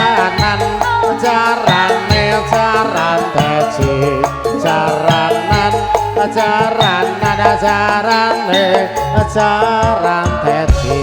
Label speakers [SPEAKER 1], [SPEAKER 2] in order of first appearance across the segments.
[SPEAKER 1] jaranan jarane jaran teji jaranan jaranan jarane jaran teji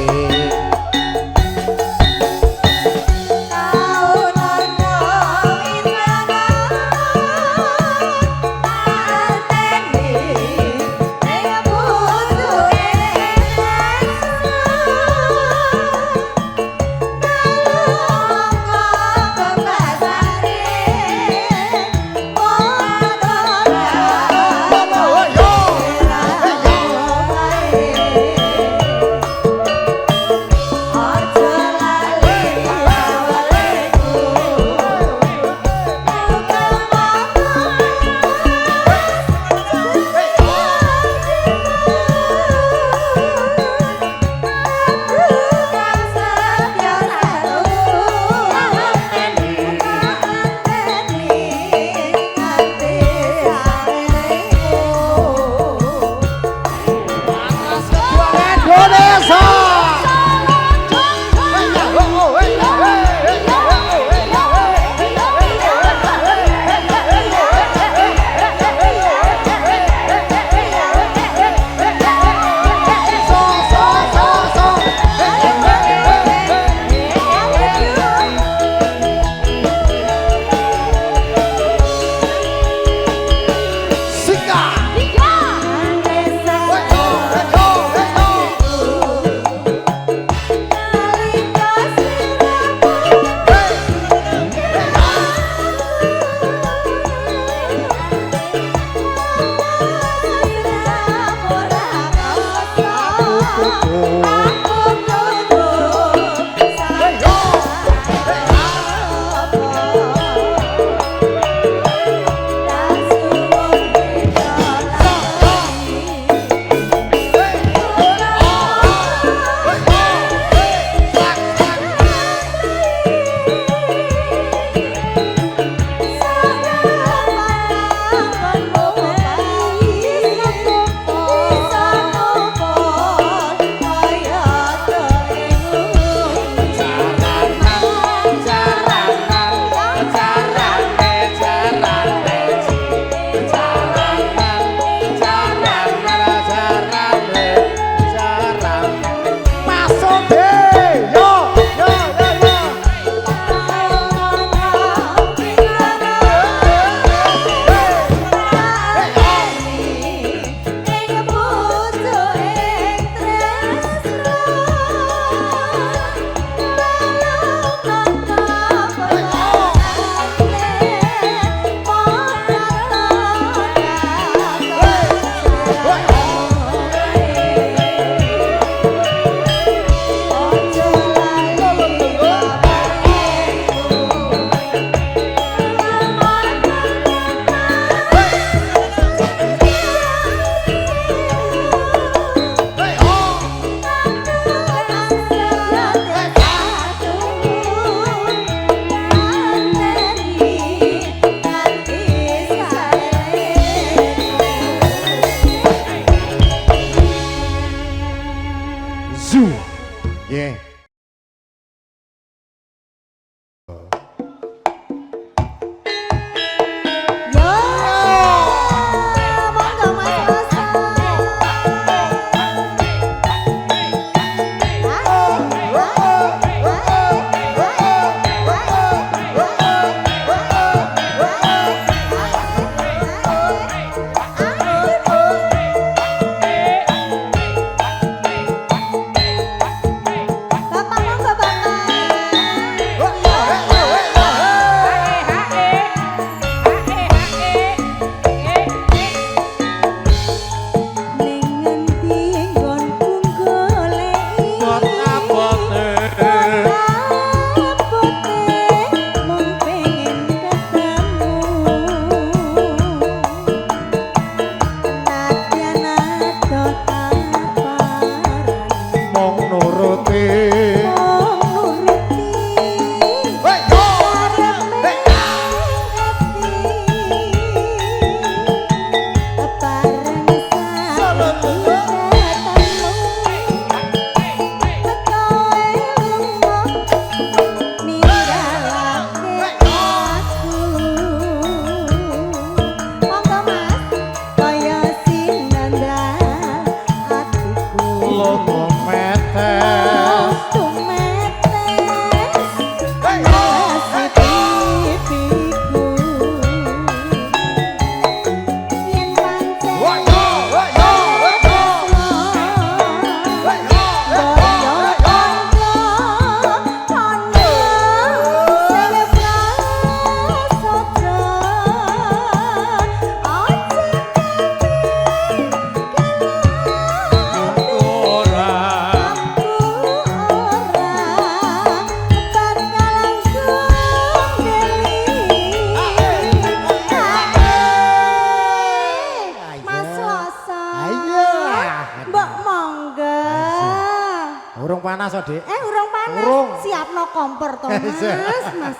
[SPEAKER 1] panas kok, Dik.
[SPEAKER 2] Urung panas.
[SPEAKER 1] Urung.
[SPEAKER 2] Siapno kompor to, Mas. Mas.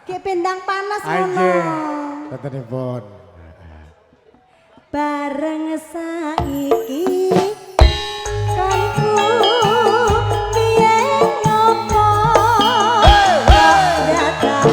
[SPEAKER 2] Ki pendang panas ngono.
[SPEAKER 1] Anjing. Betenipun.
[SPEAKER 2] Bareng saiki kan ku biyen ngopo datang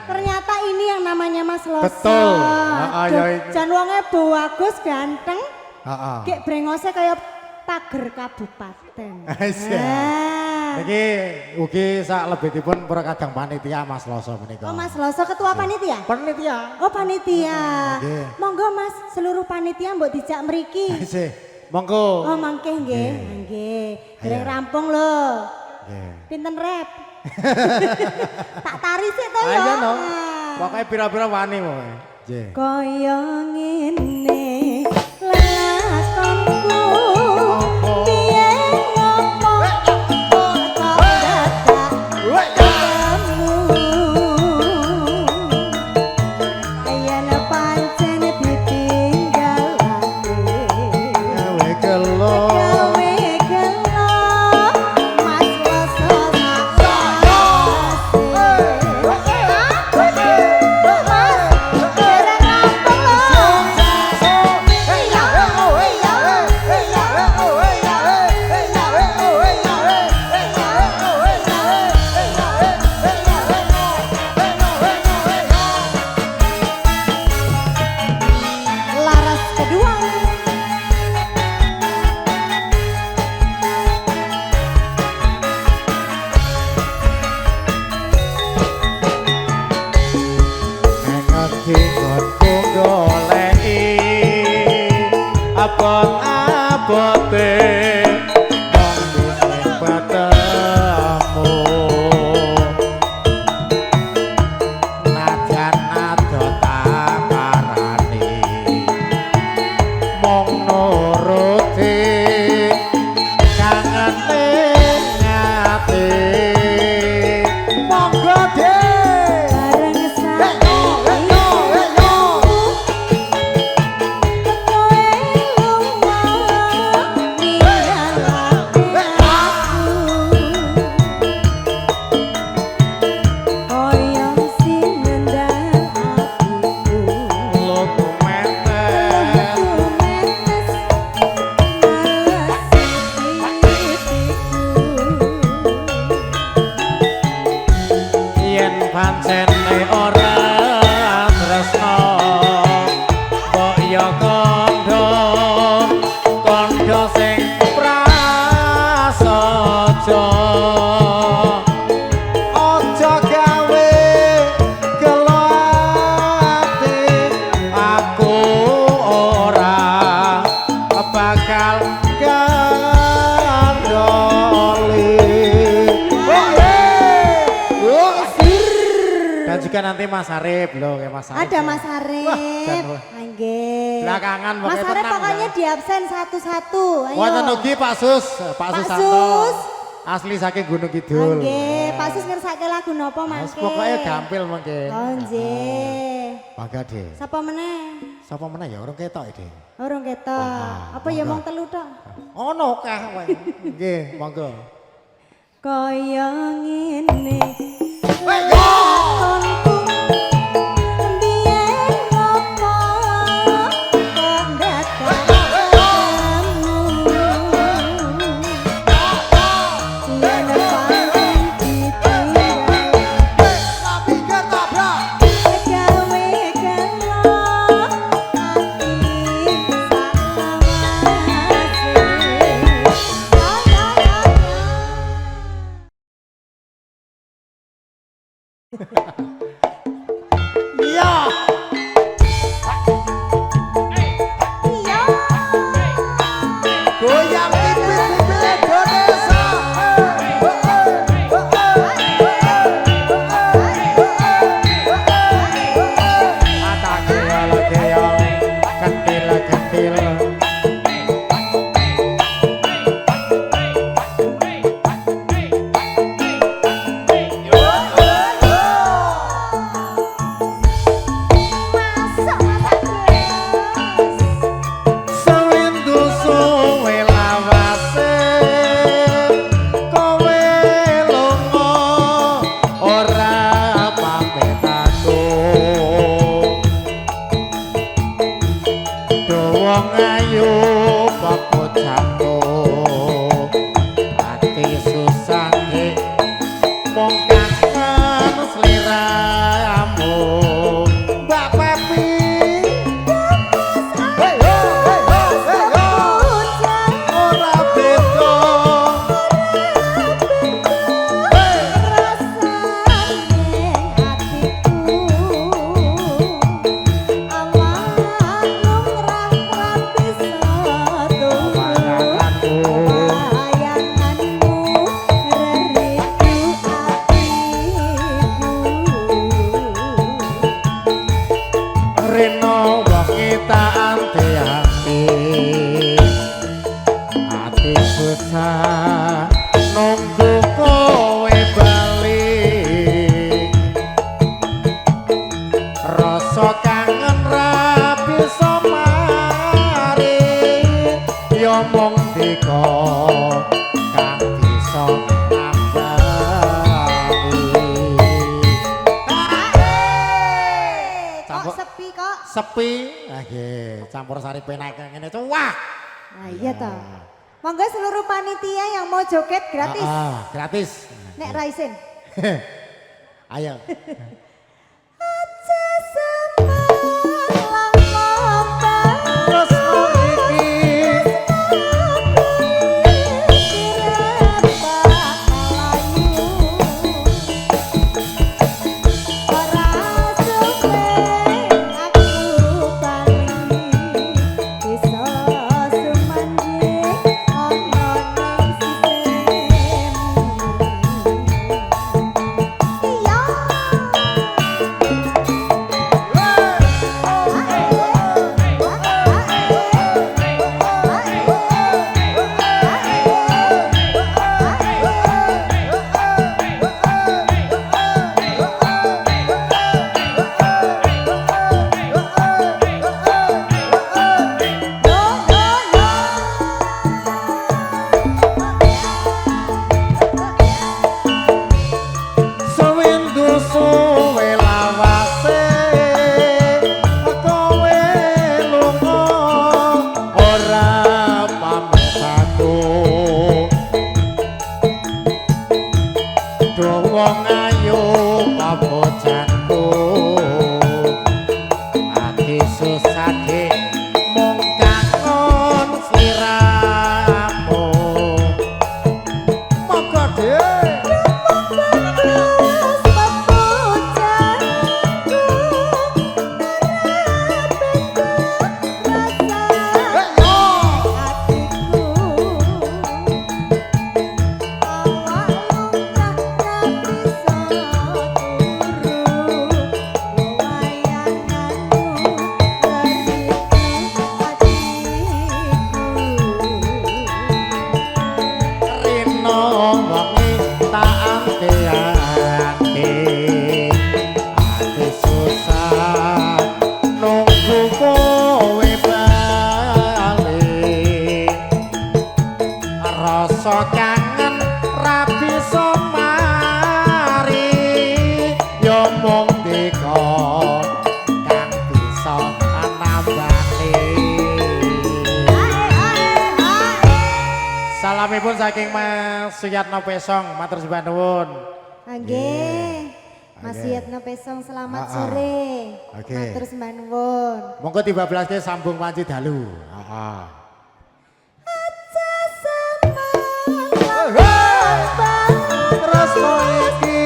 [SPEAKER 2] Ternyata ini yang namanya Mas Loso.
[SPEAKER 1] Betul.
[SPEAKER 2] Jan wonge bagus ganteng. Kek brengose kaya pager kabupaten.
[SPEAKER 1] Niki ugi sak lebetipun para kadang panitia Mas Loso menika.
[SPEAKER 2] Oh Mas Loso ketua panitia?
[SPEAKER 1] Panitia.
[SPEAKER 2] Oh panitia. Monggo Mas seluruh panitia mbok dijak mriki.
[SPEAKER 1] Monggo.
[SPEAKER 2] Oh mangke nggih, nggih. Dereng rampung lho. Nggih. Pinten rep? Tak tari sik to ya.
[SPEAKER 1] Ayo no. Pokoke pira-pira wani pokoke. Nggih.
[SPEAKER 2] Kaya ngene lelakonku piye ngopo kok dadak kamu ayen pancen ditinggalake
[SPEAKER 1] Gawe gelo pancene ora tresno kok ya kondo sing prasaja aja gawe gelo ati aku ora bakal dan juga nanti Mas Arif loh kayak Mas Arif.
[SPEAKER 2] Ada Mas Arif. Nggih.
[SPEAKER 1] Belakangan
[SPEAKER 2] Mas Arif pokoknya di absen satu-satu. Ayo.
[SPEAKER 1] Wonten ugi Pak Sus, Pak Susanto. Asli saking Gunung Kidul.
[SPEAKER 2] Nggih, Pak Sus ngersake lagu napa mangke?
[SPEAKER 1] Pokoknya gampil mangke.
[SPEAKER 2] Oh nggih.
[SPEAKER 1] Bangga deh.
[SPEAKER 2] Sapa meneh?
[SPEAKER 1] Sapa meneh ya orang ketok iki.
[SPEAKER 2] Urung ketok. Apa ya mong telu tok?
[SPEAKER 1] Ono kah kowe. Nggih, monggo.
[SPEAKER 2] Kaya ngene.
[SPEAKER 1] Ayo. Iya.
[SPEAKER 2] Iya.
[SPEAKER 1] Goyang bibir-bibir Indonesia. Mata keol-keol, kentil-kentil. Reno wong kita ati-ati ati susah nunggu kowe balik rasa kangen ra bisa mari yo mung dika kang bisa sepi, campur sari penak ngene cuwak.
[SPEAKER 2] Nah iya toh. Monggo seluruh panitia yang mau joget gratis.
[SPEAKER 1] Gratis.
[SPEAKER 2] Nek Raisin.
[SPEAKER 1] Ayo.
[SPEAKER 2] Aja semalang
[SPEAKER 1] terus iki wong ayu apa iso mari yo mung dika kang bisa nambani. Salamipun saking Mas Suyatno Pesong, matur sembah nuwun.
[SPEAKER 2] Nggih. Mas Suyatno Pesong selamat sore. Matur sembah nuwun.
[SPEAKER 1] Monggo dibablaske sambung wanci dalu. Heeh. Terus iki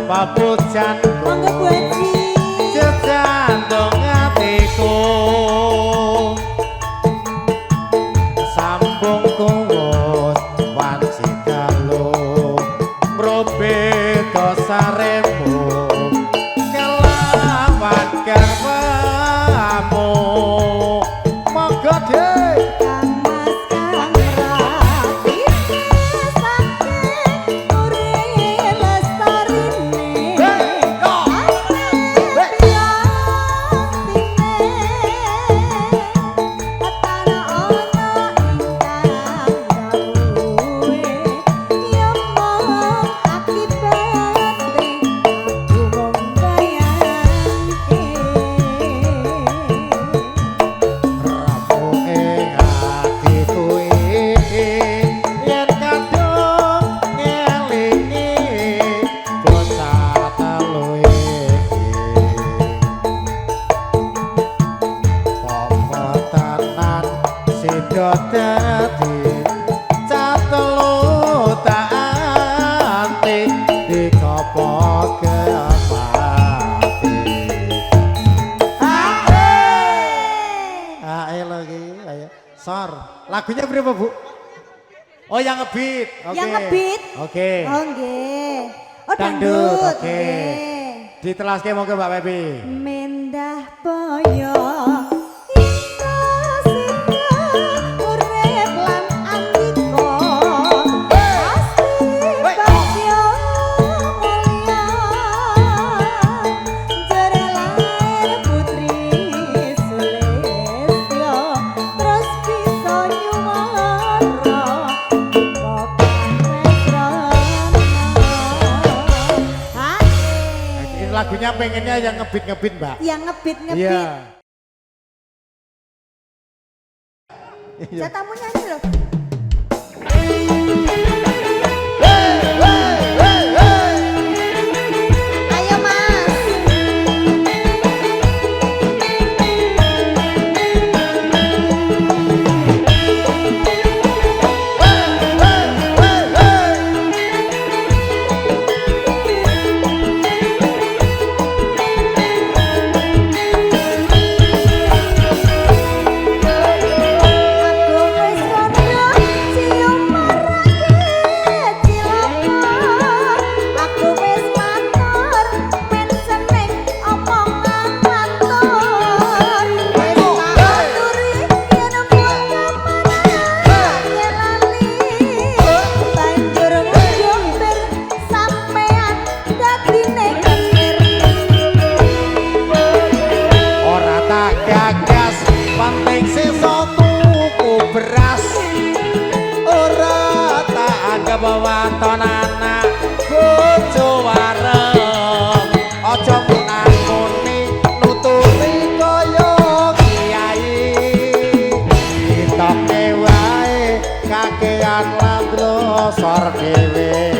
[SPEAKER 1] papujan
[SPEAKER 2] monggo buaji
[SPEAKER 1] jejandong atiku sambung kuwus wanci dalu mrobeta saremu kelawan garwamu monggo dhewe dadi catelu tak anti dikopoke mati. Ae lagi ayo. Sor, lagunya berapa, Bu? Oh, yang ngebeat. Oke.
[SPEAKER 2] Yang ngebeat?
[SPEAKER 1] Oke.
[SPEAKER 2] Oh, nggih. Oh,
[SPEAKER 1] dangdut. Oke.
[SPEAKER 2] Nggih.
[SPEAKER 1] Ditelaske monggo Mbak Pepi.
[SPEAKER 2] Mendah poyo
[SPEAKER 1] lagunya pengennya yang ngebit-ngebit, Mbak.
[SPEAKER 2] Yang ngebit-ngebit.
[SPEAKER 1] Iya.
[SPEAKER 2] Saya tamu nyanyi loh. Ayo Mas. Bawaton anak bojo wareng aja munangoni nututi kaya kiai ditoke wae kakean lan drosor dhewe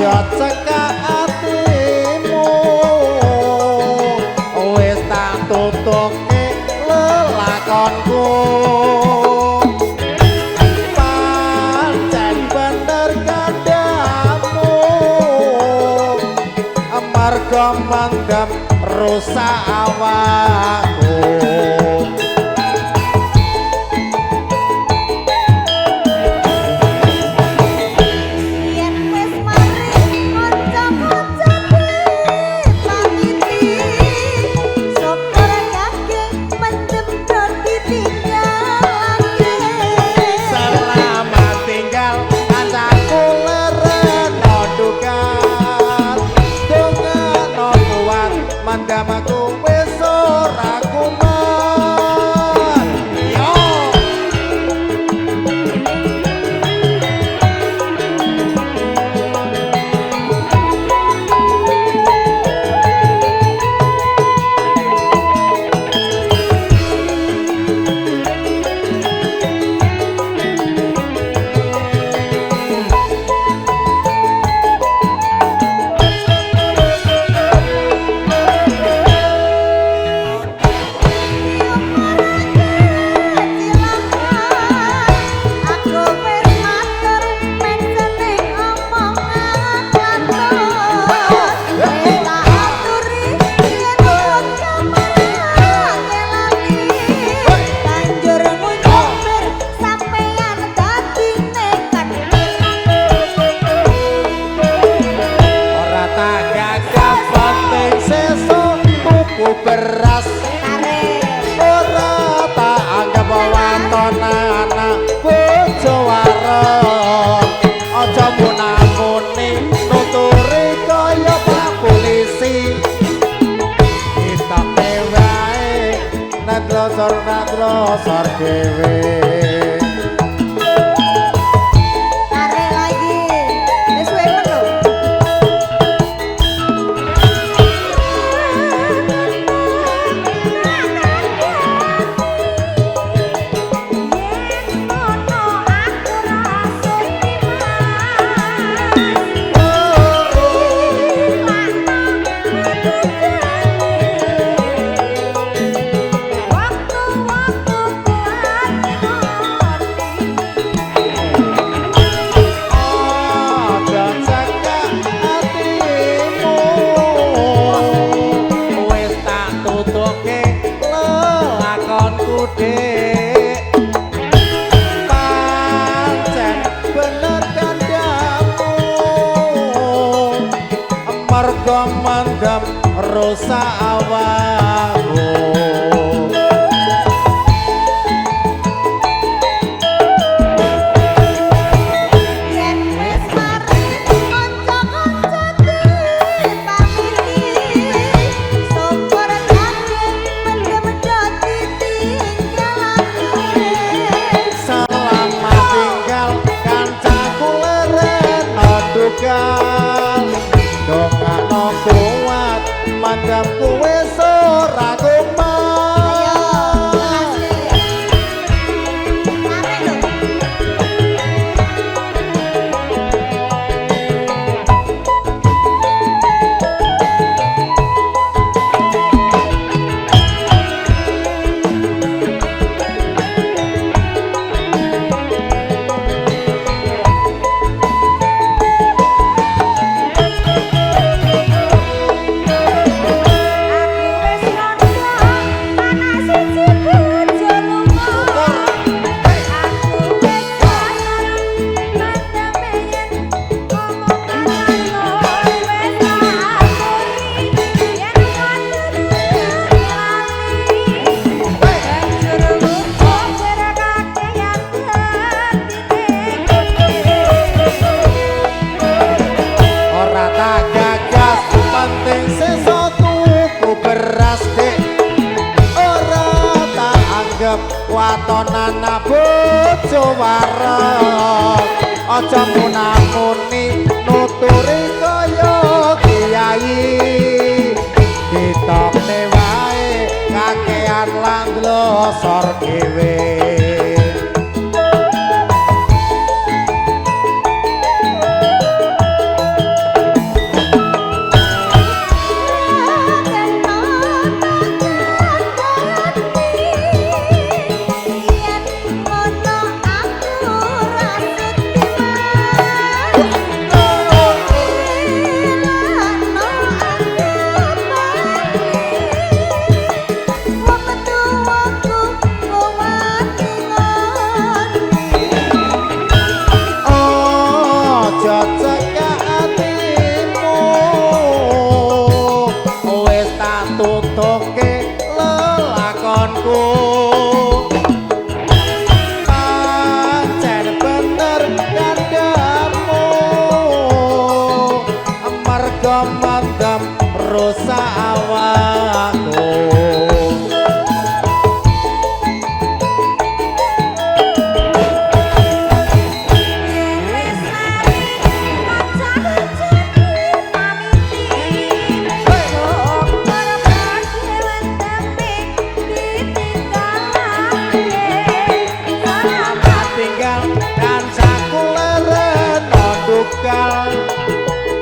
[SPEAKER 1] aja cekak atimu wis tak tutuke lelakonku pancen bener kandamu amarga mendem rusak awakku Mandamaku wis ora kuman yo beras ora tak anggap waton anak bojo warung aja munamuni nuturi kaya pak polisi kita wae nadlosor dhewe pancen bener kandamu marga mandam rusak awakku dongakno kuat mandamku wis ora kuman watonan bojo warung aja munamuni nuturi kaya kiai ditokne wae kakean lan glosor dhewe mendem rusak awakku.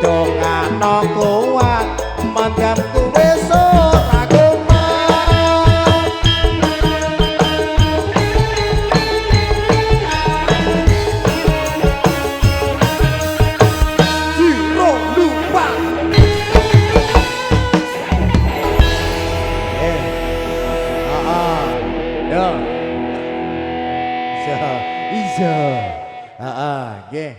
[SPEAKER 1] Dongano kuat mendem kuwe ora kumat. Jiro lupa. Yo. Iso. Nggih.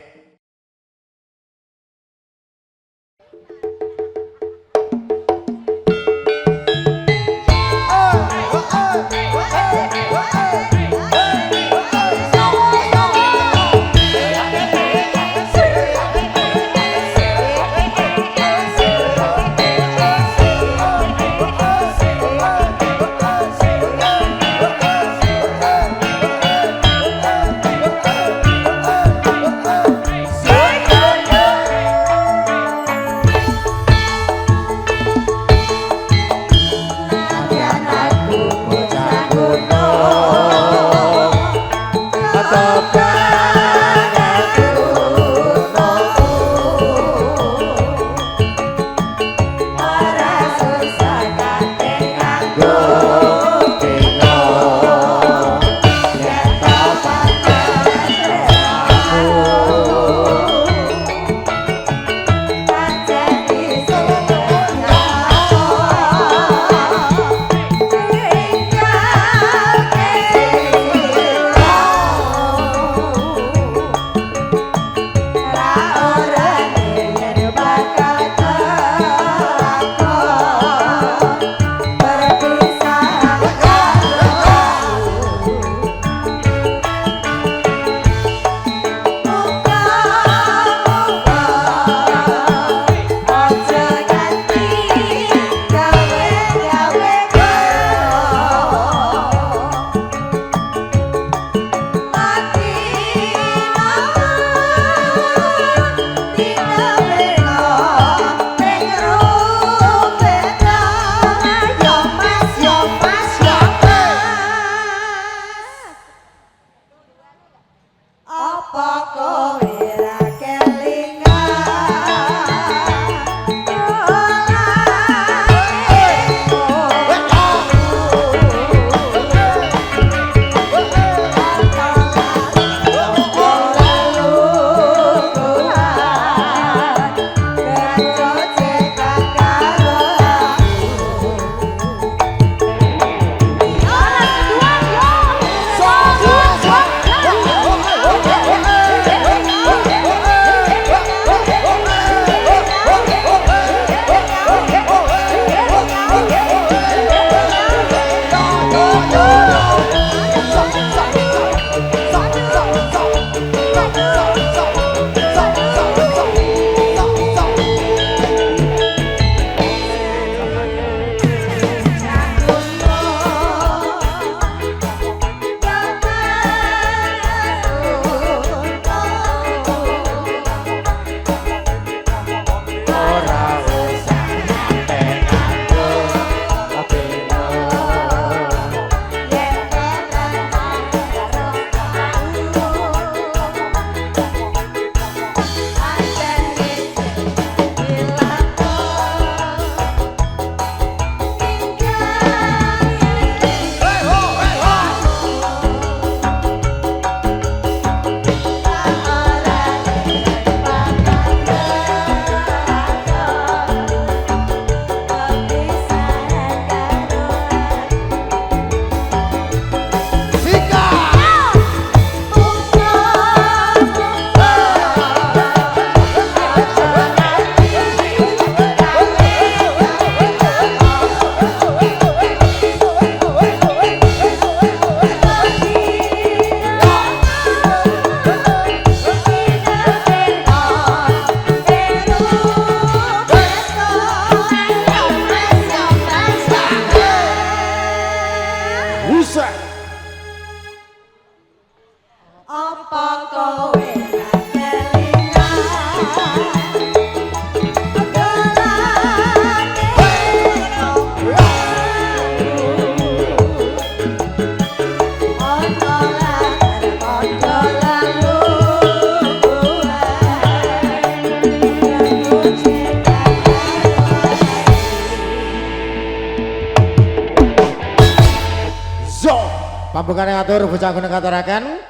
[SPEAKER 1] pambungkane atur bocah gune katuraken.